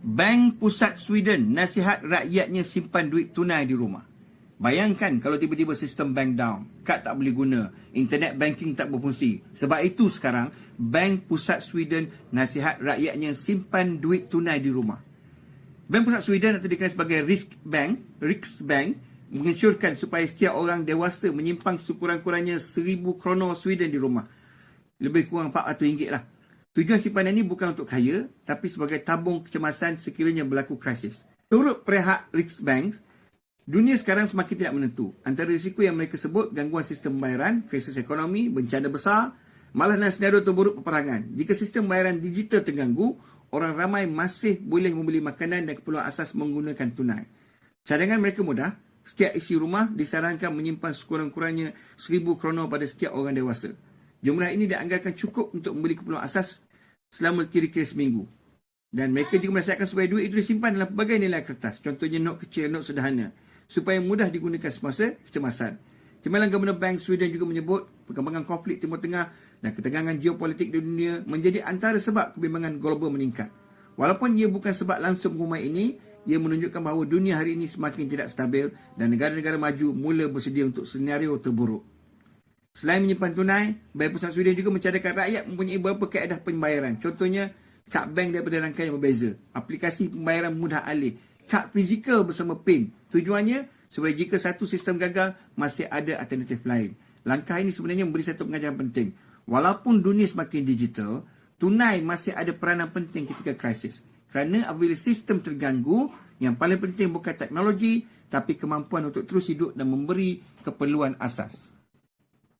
Bank Pusat Sweden nasihat rakyatnya simpan duit tunai di rumah. Bayangkan kalau tiba-tiba sistem bank down, kad tak boleh guna, internet banking tak berfungsi. Sebab itu sekarang, Bank Pusat Sweden nasihat rakyatnya simpan duit tunai di rumah. Bank Pusat Sweden atau dikenal sebagai Riksbank, mengesyorkan supaya setiap orang dewasa menyimpan sekurang-kurangnya 1,000 kroner Sweden di rumah. Lebih kurang RM400 lah. Tujuan simpanan ini bukan untuk kaya, tapi sebagai tabung kecemasan sekiranya berlaku krisis. Turut pihak Riksbank, dunia sekarang semakin tidak menentu. Antara risiko yang mereka sebut gangguan sistem pembayaran, krisis ekonomi, bencana besar, malah dalam senario terburuk peperangan. Jika sistem pembayaran digital terganggu, orang ramai masih boleh membeli makanan dan keperluan asas menggunakan tunai. Cadangan mereka mudah. Setiap isi rumah disarankan menyimpan sekurang-kurangnya 1,000 kroner pada setiap orang dewasa. Jumlah ini dianggarkan cukup untuk membeli keperluan asas selama kira-kira seminggu. Dan mereka juga menasihatkan supaya duit itu disimpan dalam pelbagai nilai kertas. Contohnya not kecil, not sederhana. Supaya mudah digunakan semasa kecemasan. Timbalan Gubernur Bank Sweden juga menyebut perkembangan konflik Timur Tengah dan ketegangan geopolitik di dunia menjadi antara sebab kebimbangan global meningkat. Walaupun ia bukan sebab langsung pengumuman ini, ia menunjukkan bahawa dunia hari ini semakin tidak stabil dan negara-negara maju mula bersedia untuk senario terburuk. Selain menyimpan tunai, Bank Pusat Sweden juga mencadangkan rakyat mempunyai beberapa kaedah pembayaran. Contohnya, kad bank daripada rangkaian yang berbeza, aplikasi pembayaran mudah alih, kad fizikal bersama PIN. Tujuannya, supaya jika satu sistem gagal, masih ada alternatif lain. Langkah ini sebenarnya memberi satu pengajaran penting. Walaupun dunia semakin digital, tunai masih ada peranan penting ketika krisis. Kerana apabila sistem terganggu, yang paling penting bukan teknologi, tapi kemampuan untuk terus hidup dan memberi keperluan asas.